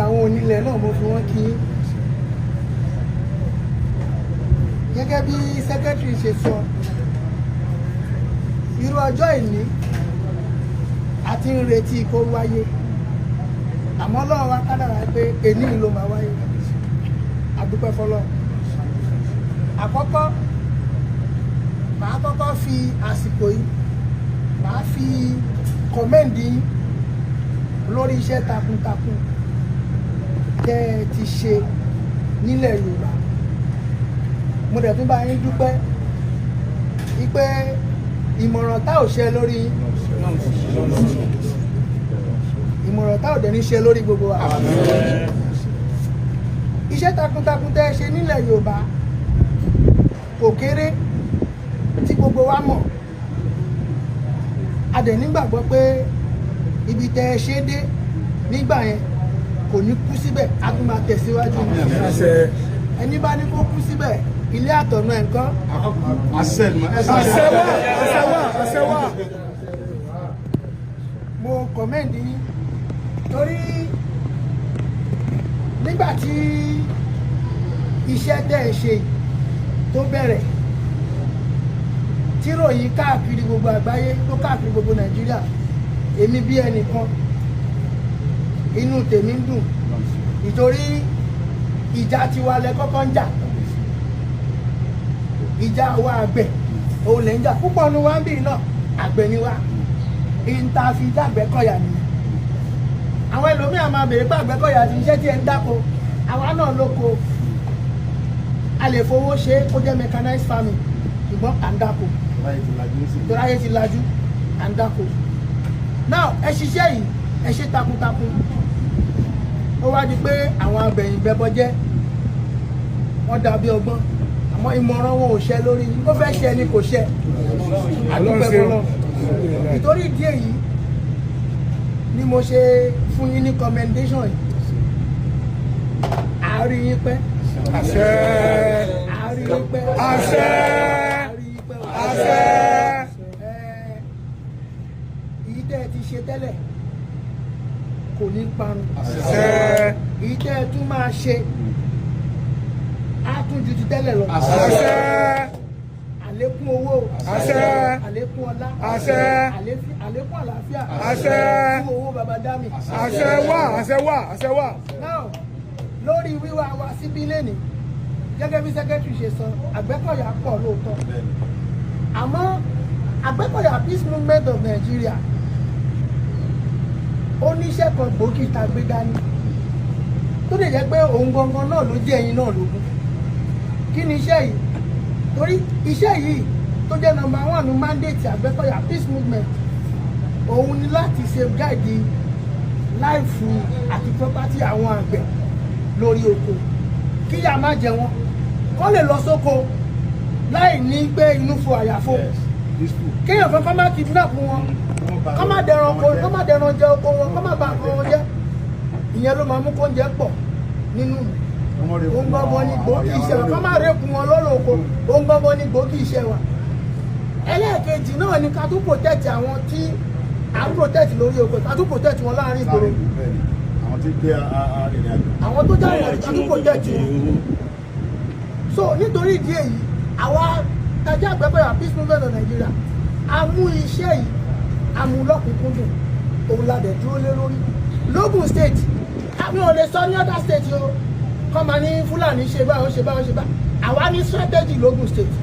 àwọn onílẹ̀ náà mo fi wọ́n kí gẹ́gẹ́ bí sẹ́kẹ́tìrì ṣe sọ irú ọjọ́ ìní àti ń retí kó wáyé àmọ́ Ọlọ́run wa kádàrá pé èní ló máa wáyé àdúpẹ́ fọlọ́. Àkọ́kọ́ màá kọ́kọ́ fi àsìkò yìí màá fi kọ́mẹ́ǹdì lórí iṣẹ́ takuntakun tẹ́ ẹ ti ṣe nílẹ̀ Yorùbá. Mo dẹ̀ tún bá yín dúpẹ́ wípé ìmọ̀ràn tá ò ṣe lórí ìmọ̀ràn tá ò dẹ̀ ní ṣe lórí gbogbo wa. Iṣẹ́ takuntakun tẹ́ ẹ ṣe nílẹ̀ Yorùbá kò kéré tí gbogbo wa mọ̀. A dẹ̀ nígbàgbọ́ pé ibi tẹ́ ẹ ṣe dé nígbà yẹn kò ní kú síbẹ̀, a tún máa tẹ̀síwájú. Ẹni bá ní kó kú síbẹ̀ ilé àtọ̀nà ẹ̀ ńkọ́. Àṣẹwà. Mo kọ̀mẹ́ǹdì torí nígbà tí iṣẹ́ tẹ́ ẹ ṣe tó bẹ̀rẹ̀ tí ròyìn káàkiri gbogbo àgbáyé tó káàkiri gbogbo Nàìjíríà, èmi bí ẹnìkan inú tèmi ń dùn nítorí ìjà tiwa lẹ kọ́kọ́ ń jà, ìjà wa àgbẹ̀ òun lè ń jà púpọ̀ ní wá ń bì náà àgbẹ̀ ni wá ìntàfi dàgbẹ́kọ̀yà nìyẹn. Àwọn ẹlòmíà máa bèèrè pé àgbẹ́kọ̀yà ti iṣẹ́ tí ẹ ń dáko, àwa náà lóko a lè fowó ṣe kó jẹ́ mechanized farming ṣùgbọ́n à ń dáko torí ayé ti lajú à ń dáko. Now ẹ ṣiṣẹ́ yìí ẹ ṣe takuntakun, ó wá di pé àwọn abẹ̀yìn bẹbọ jẹ́ wọ́n dàbí ọgbọ́n àmọ́ ìmọ̀ràn wọn ò ṣẹ lórí ó fẹ́ ṣẹ ni kò ṣẹ àdúpẹ́ fọlọ́. Nítorí ìdí èyí ni mo ṣe fún yín ní commendation yìí. Àárí yín pẹ́. Àṣẹ. Àárí yín pẹ́. Àṣẹ. Àárí yín pẹ́. Àṣẹ. Èyí tẹ́ ẹ ti ṣe tẹ́lẹ̀ kò ní parun. Àṣẹ. Èyí tẹ́ ẹ tún máa ṣe á tún ju ti tẹ́lẹ̀ lọ. Àṣẹ. Àlékún owó. Àṣẹ. Àlékún ọlá. Àṣẹ. Àlékún àlàáfíà. Àṣẹ. Fún owó baba dami. Àṣẹ wà. Àṣẹ wà. Àṣẹ wà. Now lórí wíwá wa síbí lẹ́nìí gẹ́gẹ́ bí sẹ́kẹ́tìrì ṣe sọ Àgbẹ̀kọ̀yà pọ̀ lóòótọ́ àmọ́ Àgbẹ̀kọ̀yà Peace Movement of Nigeria ó níṣẹ́ kan gbòógì tá a gbé dání tó lè jẹ́ pé òun gangan náà ló jẹ́ ẹ̀yin náà lógún. Kí ni iṣẹ́ yìí? Torí iṣẹ́ yìí tó jẹ́ number 1 mandate Àgbẹ̀kọ̀yà Peace Movement òun ni láti safeguard láìfù àti property àwọn àgbẹ̀ lórí oko kíyà má jẹ wọn kọ́ lè lọ sóko láì ní pé inú fo àyàfo kéèyàn kan kọ́ má kidnap wọn kọ́ má dẹran jẹ oko wọn kọ́ má bà nǹkan wọn jẹ́. Ìyẹn ló máa mú kóúnjẹ pọ̀ nínú òun gbọ́ngàn ní gbòógì iṣẹ́ wa kọ́ má rẹ́kun wọn lọ́nà oko òun gbọ́ngàn ní gbòógì iṣẹ́ wa. Ẹlẹ́ẹ̀kejì náà ni ká tún protect àwọn tí à ń protect lórí oko ká tún protect wọn láàrin ìgboro. Àwọn tó jáwọ́ ká tún protect wọn. So nítorí ìdí èyí àwa tajà Àgbẹ̀kọ̀yà Peace Movement of Nigeria a mú iṣẹ́ yìí a mú lọ́kùnkúndùn òun la dẹ̀ dúró lé lórí. Lógùn state àmì ò lè sọ ní other state o kọ́ máa ní Fúlàní ṣe báyọ̀ ṣe báyọ̀ ṣe báyọ̀. Àwa ní strategy lógùn state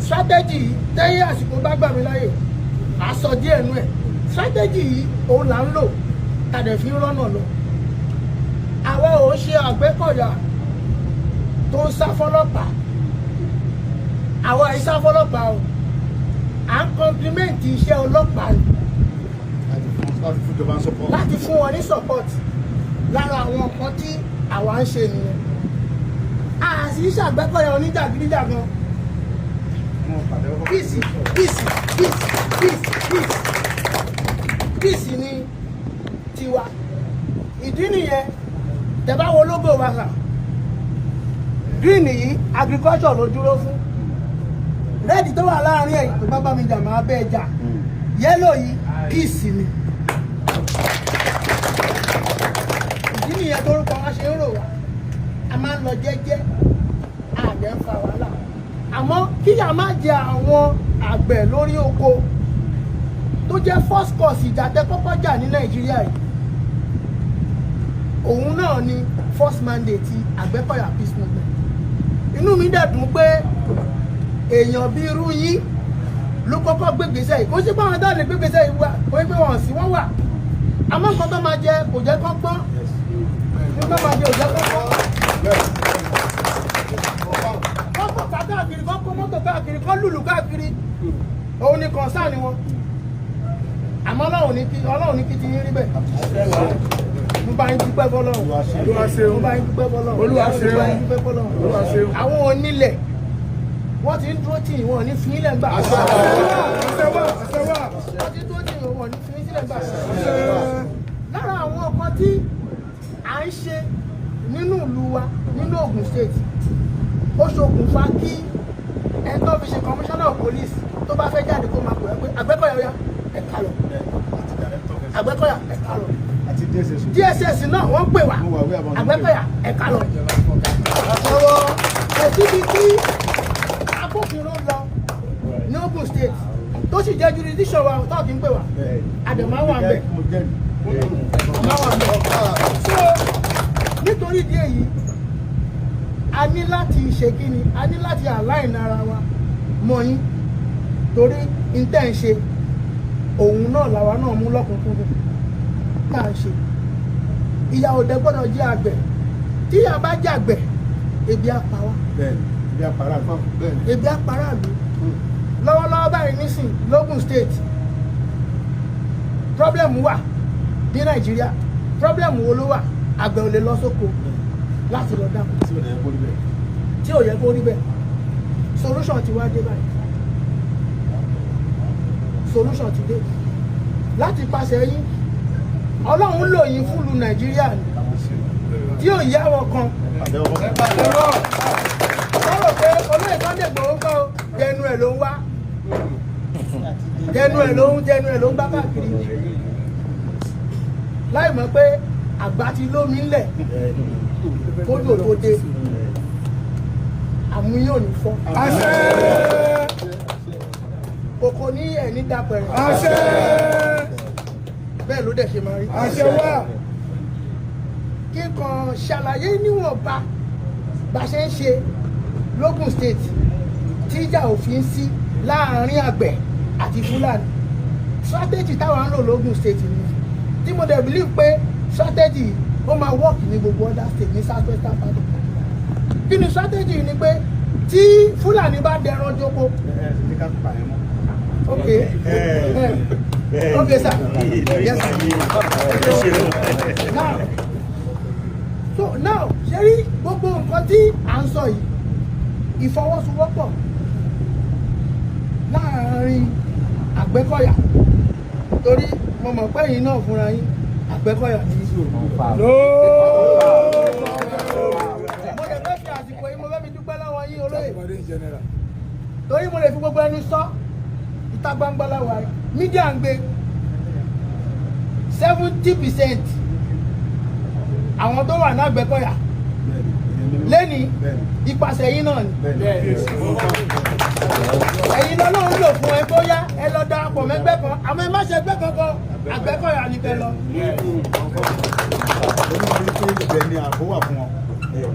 strategy yìí tẹ́yẹ àsìkò bá gbà mí láyè à sọ díẹ̀ nú ẹ̀. Strategy yìí òun là ń lò tàdé fi rọ́nà lọ. Àwa ò ṣe Àgbẹ̀kọ̀yà tó ń sá fọ́lọ́pàá, àwa ìsá fọ́lọ́pàá o à ń kọ́ńpílímẹ̀ntì iṣẹ́ ọlọ́pàá láti fún wọn ní support lára àwọn nǹkan tí àwa ń ṣe nìyẹn. àti iṣẹ́ Àgbẹ̀kọ̀yà oníjàgídíjàgan peace ni tiwa. Ìdí nìyẹn tẹ́ bá wo logo wa kà green yìí agriculture ló dúró fún, red tó wà láàrin ẹ̀yìn tó bá bá mi jà máa bẹ́ẹ̀ jà, yellow yìí peace ni. Ìdí nìyẹn tó ṣe ń rò wá a máa ń lọ jẹ́jẹ́ àgbẹ̀ ń fa wàhálà àmọ́ kíyà má jẹ àwọn àgbẹ̀ lórí oko tó jẹ́ first cause ìjà tẹ́ kọ́kọ́ jà ní Nàìjíríà yìí òun náà ni first mandate Àgbẹ̀kọ̀yà peace movement inú mi dẹ̀ dùn pé èèyàn bí irú yín ló kọ́kọ́ gbégbèsè yìí kó sí pé àwọn dáàlì gbégbèsè yìí wà kó pé wọn sí wọ́n wà àmọ́ nǹkan tó máa jẹ kò jẹ́ kán gbọ́n nǹkan tó máa jẹ kò jẹ́ kán gbọ́n kọ́kọ́ káàkiri kọ́kọ́ mọ́tò káàkiri kọ́ lùlù káàkiri òun ni kọ̀ǹsán ni wọn àmọ́ Ọlọ́run ní kí ti yín rí bẹ́ẹ̀ mo bá yín dúpẹ́ fọ́lọ́run mo bá yín dúpẹ́ fọ́lọ́run mo bá yín dúpẹ́ fọ́lọ́run àwọn onílẹ̀ wọ́n ti ń dúró tì í wọn ní fi ilẹ̀ gbà wọ́n ti dúró tì í wọn ní fi ilẹ̀ gbà lára àwọn nǹkan tí à ń ṣe nínú ìlú wa nínú Ògùn state ó ṣokùnfà kí ẹni tó fi ṣe commissioner of police tó bá fẹ́ jáde kó máa pè é pé Àgbẹ̀kọ̀yà ọ̀yá ẹ̀ka lọ Àgbẹ̀kọ̀yà ẹ̀ka lọ DSS náà wọ́n pè wá Àgbẹ̀kọ̀yà ẹ̀ka lọ ọ̀rọ̀ ẹ̀síbi tí agbófinró lọ ní Ògùn state tó sì jẹ́ jurisdiction wa tó kì í pè wá àdèmáwà ń bẹ̀ so nítorí ìdí èyí a ní láti ṣe kí ni a ní láti align ara wa mọ́ yín torí intẹ́ ń ṣe òun náà làwa náà mú lọ́kùnkúndùn tá à ń ṣe ìyà òde gbọ́dọ̀ jẹ́ àgbẹ̀ tí ìyà bá jẹ́ àgbẹ̀ ebi á pa wá ebi á para ìlú lọ́wọ́lọ́wọ́ báyìí nísìn l'Ógùn state problem wà ní Nàìjíríà problem wo ló wà àgbẹ̀ ò lè lọ sóko láti lọ dáko tí ò yẹ kó rí bẹ́ẹ̀ solution ti wá dé báyìí solution ti dé láti pàṣẹ yín Ọlọ́run lò yín fún ìlú Nàìjíríà tí ò yá wọn kan lọ́rọ̀ pé olóyè Sunday Igboho kọ́ jẹnu ẹ̀ ló ń wá jẹnu ẹ̀ ló ń bá káàkiri láì mọ̀ pé àgbà ti lómi ńlẹ̀ kódò tó dé àmúyàn ní fọ́ kòkò ní ẹ̀ní dapẹ̀rẹ̀ bẹ́ẹ̀ ló dẹ̀ ṣe máa rí kíkan ṣàlàyé níwọ̀nba bá ṣe ń ṣe l'Ógùn state tíjà òfin sí láàárín àgbẹ̀ àti Fúlàní strategy táwọn ń lò l'Ógùn state ni tí mo dẹ̀ believe pé strategy ó máa work ní gbogbo other state ní south western part of Nigeria kí ni strategy ni pé tí Fúlàní bá dẹran jókòó okay okay sir yes sir now ṣe rí gbogbo nǹkan tí à ń sọ yìí ìfọwọ́sowọ́pọ̀ láàárín Àgbẹ̀kọ̀yà torí mo mọ̀ pé yín náà fúnra yín Àgbẹ̀kọ̀yà ní ìṣòro. mo lè fẹ́ fi àsìkò yìí mo fẹ́ fi dúpẹ́ lọ́wọ́ yín olóyè torí mo lè fi gbogbo ẹnu sọ ìta gbangba láwa mídíà ń gbé 70% àwọn tó wà ní Àgbẹ̀kọ̀yà lẹ́ni ipasẹ̀ yín náà ni ẹ̀yin lọ́lọ́run lò fún ẹ bóyá ẹ lọ darapọ̀ mẹ́gbẹ́ kan àmọ́ ẹ má ṣe ẹgbẹ́ kankan Àgbẹ̀kọ̀yà ní kẹ́ lọ. ibẹ̀ ni ààbò wà fún wọn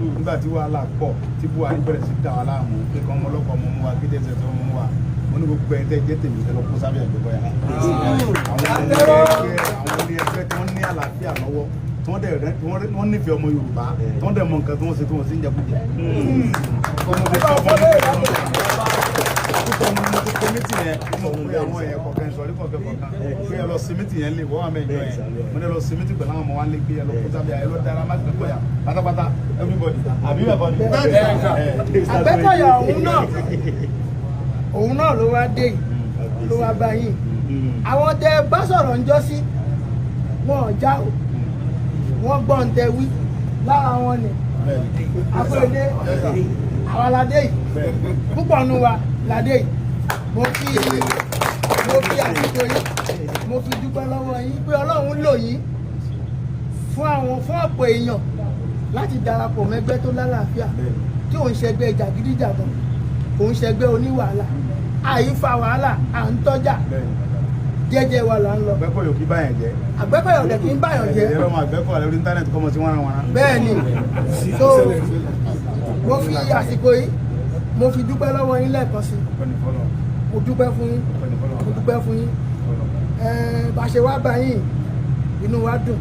nígbà tí wàhálà pọ̀ tí Buhari bẹ̀rẹ̀ sí dá wa láàmú pé kọ́ ọmọ ọlọ́kọ̀ ọmọ mú wa kí tẹ̀sẹ̀ tó mú wa wọn ní gbogbo ẹ̀ tẹ́ jẹ́ tèmi tẹ́lọ kó sábẹ́ Àgbẹ̀kọ̀yà àwọn ilé ẹgbẹ́ tí wọ́n ní àlàáfíà lọ́wọ́ tí wọ́n nífẹ̀ẹ́ ọmọ Yorùbá tí wọ́n dẹ̀ mọ nǹkan tí wọ́n ṣe tí wọ́n sì ń jẹkújẹ. Komiti yẹn mo pe àwọn ẹ̀yẹ kọ̀ọ̀kan ìsọ̀rí kọ̀ọ̀kan pé ẹ lọ simiti yẹn lè wọ́n wà mẹ́jọ yẹn mo ní lọ simiti pẹ̀lú àwọn ọmọ wa lè gbé ẹ lọ kó sábẹ́ ẹ lọ dára má Àgbẹ̀kọ̀yà pátápátá everybody àbí ẹ̀kọ́ ni. Àgbẹ̀kọ̀yà òun náà ló wá dé ló wá bá yín àwọn tẹ bá sọ̀rọ̀ ń jọ sí wọn ò já o wọ́n gbọ́ ń tẹ wí lára wọn ni àpèdè àwọn aládé yìí púpọ̀ nu wa ládé yìí mo fi àsìkò yìí mo fi dúpẹ́ lọ́wọ́ yín pé Ọlọ́run lò yín fún ọ̀pọ̀ èèyàn láti darapọ̀ mẹ́gbẹ́ tó lálàáfíà tí òun ṣẹgbẹ́ jàgídíjàgan òun ṣẹgbẹ́ oníwàhálà àyífa wàhálà à ń tọ́jà jẹ́jẹ́ wa là ń lọ. Àgbẹ̀kọ̀yọ̀ kì í báyàn jẹ́. Àgbẹ̀kọ̀yọ̀ dẹ̀ kì í báyàn jẹ́. Ẹ̀rọ ọmọ àgbẹ̀kọ̀yọ̀ lórí íńtánẹ́ẹ̀tì kọ́mọ sí wọ́n wọn. Bẹ́ẹ̀ ni so mo fi àsìkò yìí mo fi dúpẹ́ lọ́wọ́ yín lẹ́ẹ̀kan sí mo dúpẹ́ fún yín mo dúpẹ́ fún yín bá ṣe wá bá yín inú wa dùn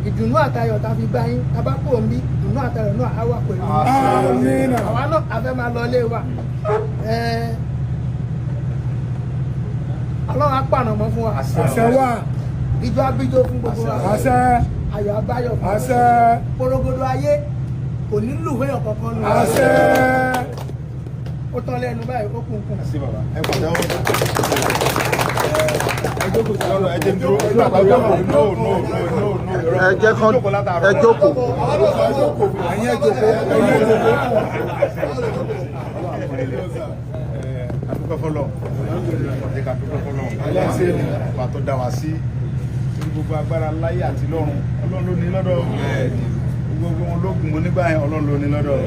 ìdùnnú àtayọ̀ tá a fi bá yín tá a bá kó ń bí ìdùnnú àtayọ̀ náà á wà pẹ̀lú àwa náà a fẹ́ máa lọ ilé wa Ọlọ́run á pànà mọ́ fún wa àṣẹ wà ìjọ abíjọ fún gbogbo wa àṣẹ ayọ̀ abáyọ̀ fún àṣẹ porogodo ayé kò ní lùwé ọ̀kọ̀ọ̀kan lù àṣẹ ó tán lẹ́nu báyìí ó kún kún. Àṣẹ bàbá ẹ pàdé ọ̀hún. Ẹ jẹ́ kán ẹ jókòó. ẹ̀yin ẹ jókòó Adúpẹ́ fọlọ́ ọ̀dẹ́ ká dúpẹ́ fọlọ́ ọba tó dá wa sí gbogbo agbára láyé àti lọ́run Ọlọ́run ló ní lọ́dọ̀ gbogbo wọn lógun mo nígbà yẹn Ọlọ́run ló ní lọ́dọ̀